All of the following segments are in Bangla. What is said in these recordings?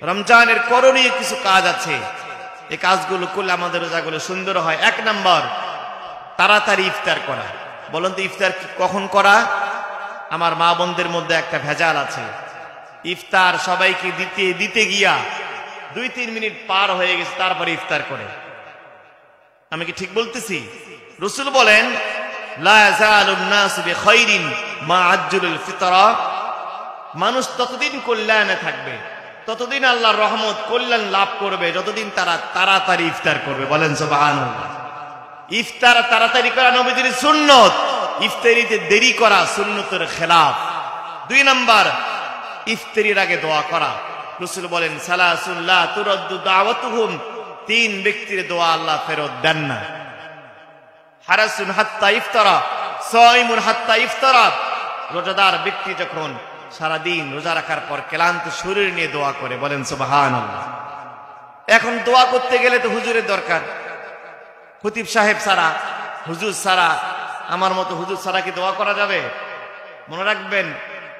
রমজানের করণীয় কিছু কাজ আছে, এই কাজগুলো করলে আমাদের রোজাগুলো সুন্দর হয়। 1 নম্বর, তাড়াতাড়ি ইফতার করা। বলুন তো ইফতার কখন করা? আমার মা বোনদের মধ্যে একটা ভেজাল আছে, ইফতার সবাইকে দিতে দিতে গিয়া 2-3 মিনিট পার হয়ে গেছে তারপরে ইফতার করে। আমি কি ঠিক বলতেছি? রাসূল বলেন লা ইয়াজালুন নাস বিখাইরিন মা আজ্জুলুল ফিতরা, মানুষ ততদিন কল্যাণে থাকবে, ততদিন আল্লাহর রহমত কল্যাণ লাভ করবে যতদিন তারা তাড়াতাড়ি ইফতার করবে। বলেন সুবহানাল্লাহ। ইফতার তাড়াতাড়ি করা নবীজির সুন্নত, ইফতারিতে দেরি করা সুন্নতের খেলাফ। 2 নম্বর, ইফতারির আগে দোয়া করা। রাসূল বলেন সালাসুন লা তুরাদ্দু দাওয়াতুহুম, 3 ব্যক্তির দোয়া আল্লাহ ফেরত দেন না। হারাসুন হাত্তা ইফতারা, সাইমুন হাত্তা ইফতারা, রোজাদার ব্যক্তি যখন সারাদিন রোজা রাখার পর ক্লান্ত শরীর নিয়ে দোয়া করে। বলেন সুবহানাল্লাহ। এখন দোয়া করতে গেলে তো হুজুরের দরকার, খতিব সাহেব ছাড়া, হুজুর ছাড়া, আমার মতো হুজুর ছাড়া কি দোয়া করা যাবে? মনে রাখবেন,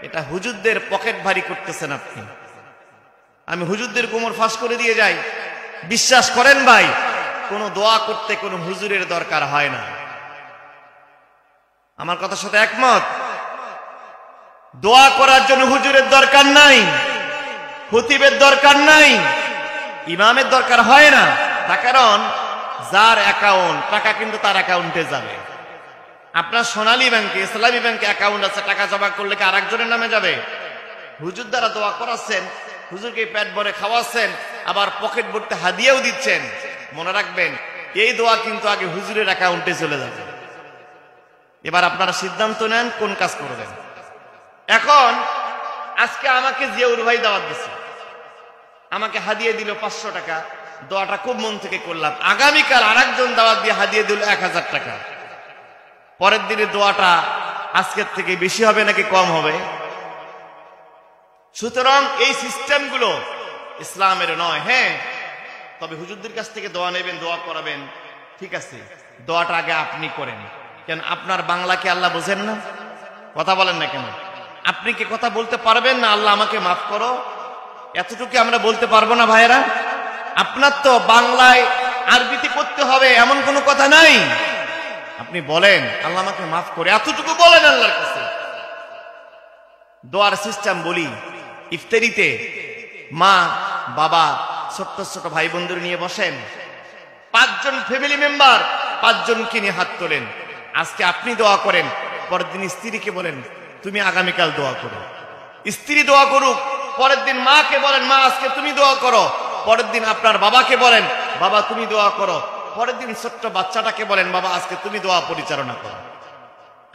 এটা হুজুরদের পকেট ভারী করতেছেন আপনি। আমি হুজুরদের কোমর ফাঁস করে দিয়ে যাই, বিশ্বাস করেন ভাই, কোনো দোয়া করতে কোনো হুজুরের দরকার হয় না। আমার কথার সাথে একমত? দোয়া করার জন্য হুজুরের দরকার নাই, খতিবের দরকার নাই, ইমামের দরকার হয় না। তার কারণ যার অ্যাকাউন্ট, টাকা কিন্তু তার অ্যাকাউন্টে যাবে। আপনার সোনালী ব্যাংকে, ইসলামী ব্যাংকে অ্যাকাউন্ট আছে, টাকা জমা করলে কি আরেকজনের নামে যাবে? হুজুর দ্বারা দোয়া করাচ্ছেন, হুজুরকে পেট ভরে খাওয়াচ্ছেন, আবার পকেট ভরতে হাদিয়াও দিচ্ছেন। মনে রাখবেন, এই দোয়া কিন্তু আগে হুজুরের অ্যাকাউন্টে চলে যাবে। এবার আপনারা সিদ্ধান্ত নেন কোন কাজ করবেন। এখন আজকে আমাকে জিয়াউর ভাই দাওয়াত দিচ্ছে, আমাকে হাদিয়া দিল 500 টাকা, দোয়াটা খুব মন থেকে করলাম। আগামীকাল আরেকজন দাওয়াত দিয়ে হাদিয়া দিল 1000 টাকা। পরের দিনে দোয়াটা আজকের থেকে বেশি হবে নাকি কম হবে? সুতরাং এই সিস্টেমগুলো ইসলামের নয়। হ্যাঁ, তবে হুজুরদের কাছ থেকে দোয়া নেবেন, দোয়া করাবেন, ঠিক আছে, দোয়াটা আগে আপনি করেন। কেন আপনার বাংলা কি আল্লাহ বোঝেন না? কথা বলেন না কেন? আপনি কি কথা বলতে পারবেন না আল্লাহ আমাকে মাফ করো? এতটুকু আমরা বলতে পারবো না ভাইয়েরা? আপনার তো বাংলায় আরবিতে করতে হবে এমন কোনো কথা নাই। আপনি বলেন আল্লাহ আমাকে মাফ করে, এতটুকু বলেন আল্লাহর কাছে। দোয়ার সিস্টেম বলি, ইফতারিতে মা বাবা ছোট্ট ছোট ভাই বোনদের নিয়ে বসেন, 5 জন ফ্যামিলি মেম্বার, 5 জনকে নিয়ে হাত তোলেন। আজকে আপনি দোয়া করেন, পরের দিন স্ত্রীকে বলেন তুমি আগামীকাল দোয়া করো। স্ত্রী দোয়া করুক, পরের দিন মাকে বলেন মা আজকে তুমি দোয়া করো। পরের দিন আপনার বাবাকে বলেন বাবা তুমি দোয়া করো। পরের দিন ছোট্ট বাচ্চাটাকে বলেন বাবা আজকে তুমি দোয়া পরিচালনা করো।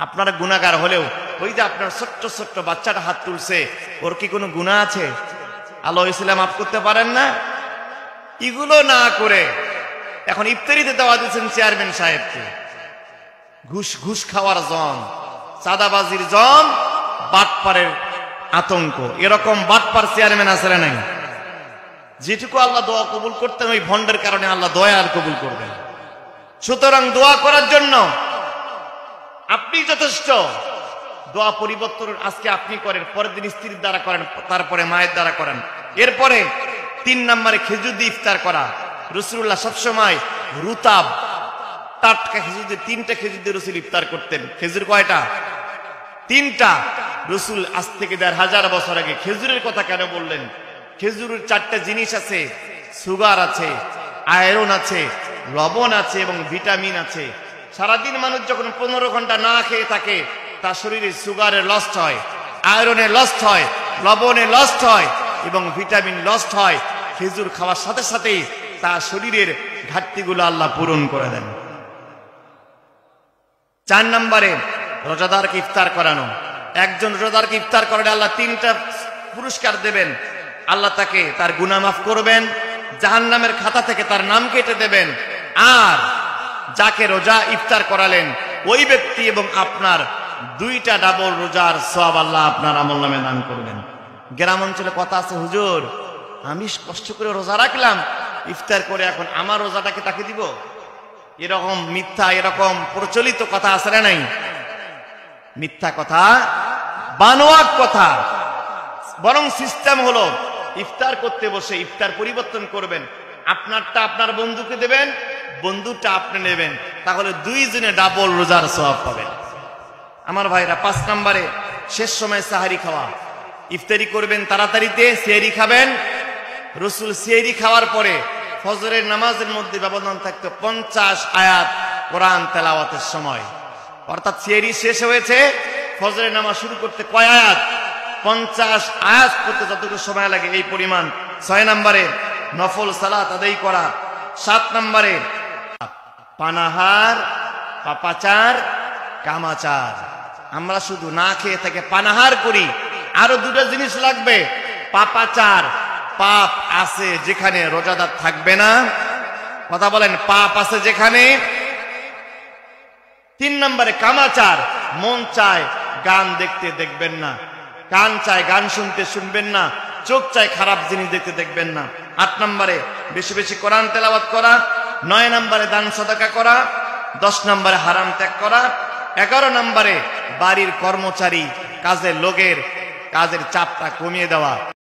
আপনারা গুনাহগার হলেও ওই যে আপনার ছোট্ট ছোট্ট বাচ্চাটা হাত তুলছে, ওর কি কোনো গুনাহ আছে? আল্লাহ ইসলাম মাফ করতে পারেন না? এগুলো না করে এখন ইফতারিতে দেওয়া দিচ্ছেন চেয়ারম্যান সাহেবকে। ঘুষ খাওয়ার জম, চাঁদাবাজির জম, বাটপারের আতঙ্ক। এরকম বাটপার চেয়ারম্যান আছে না নাই? যেটুকু আল্লাহ দোয়া কবুল করতেন ওই ভন্ডের কারণে আল্লাহ দয়া আর কবুল করবেন। সুতরাং দোয়া করার জন্য আপনি যথেষ্ট। দোয়া পরিবর্তন আজকে আপনি করেন, পরের দিন স্ত্রীর দ্বারা করেন, তারপরে মায়ের দ্বারা করেন। এরপরে 3 নম্বরে খেজুর দিয়ে ইফতার করা। রাসূলুল্লাহ সবসময় রুতাব টাটকা খেজুর দিয়ে 3টা খেজুর দিয়ে রাসূল ইফতার করতেন। খেজুর কয়টা? 3টা। রাসূল আজ থেকে 1500 বছর আগে খেজুরের কথা কেন বললেন? খেজুরের 4টা জিনিস আছে, সুগার আছে, আয়রন আছে, লবণ আছে এবং ভিটামিন আছে। সারাদিন মানুষ যখন 15 ঘন্টা না খেয়ে থাকে তার শরীরে সুগারের লস্ট হয়, আয়রনের লস্ট হয়, লবণের লস্ট হয় এবং ভিটামিন লস্ট হয়। খেজুর খাওয়ার সাথে সাথেই তার শরীরের ঘাটতিগুলো আল্লাহ পূরণ করে দেন। 4 নম্বরে রোজাদারকে ইফতার করানো। একজন রোজাদারকে ইফতার করালে আল্লাহ 3টা পুরস্কার দেবেন। আল্লাহ তাকে তার গুনাহ মাফ করবেন, জাহান্নামের খাতা থেকে তার নাম কেটে দেবেন, আর যাকে রোজা ইফতার করালেন ওই ব্যক্তি এবং আপনার 2টা ডাবল রোজার সওয়াব আল্লাহ আপনার আমলনামে দান করবেন। গ্রাম অঞ্চলে কথা আছে, হুজুর আমি কষ্ট করে রোজা রাখলাম, ইফতার করে এখন আমার রোজাটাকে তাকে দিব। এরকম মিথ্যা, এরকম প্রচলিত কথা আছে না নাই? মিথ্যা কথা, বানোয়াট কথা। বরং সিস্টেম হলো ইফতার করতে বসে ইফতার পরিবর্তন করবেন, আপনারটা আপনার বন্ধুকে দেবেন, বন্ধুটা আপনি নেবেন, তাহলে দুইজনে ডাবল রোজার সওয়াব পাবেন। আমার ভাইরা, 5 নম্বরে শেষ সময় সাহারি খাওয়া। ইফতারি করবেন তাড়াতাড়িতে, সিয়ারি খাবেন। রসুল সিয়ারি খাওয়ার পরে ফজরের নামাজের মধ্যে ব্যবধান থাকতো 50 আয়াত কোরআন তেলাওয়াতের সময়। অর্থাৎ সিয়ারি শেষ হয়েছে, ফজরের নামাজ শুরু করতে কয় আয়াত? 50 আয়াত করতে যতটুকু সময় লাগে এই পরিমাণ। 6 নম্বরে নফল সালাত আদায় করা। 7 নম্বরে পানাহার, পাপাচার, কামাচার। আমরা শুধু না খেয়ে থেকে পানাহার করি। আরো দুটো জিনিস লাগবে। পাপাচার, পাপ আছে যেখানে রোজাদার থাকবে না। কথা বলেন, পাপ আছে যেখানে। 3 নম্বরে কামাচার, মন চায় গান দেখতে দেখবেন না, কান চায় গান শুনতে শুনবেন না, চোখ চায় খারাপ জিনিস দেখতে দেখবেন না। 8 নম্বরে বেশি বেশি কোরআন তেলাওয়াত করা। 9 নম্বরে দান সাদাকা করা। 10 নম্বরে হারাম ত্যাগ করা। 11 নম্বরে বাড়ির কর্মচারী কাজের লোকের কাজের চাপটা কমিয়ে দেওয়া।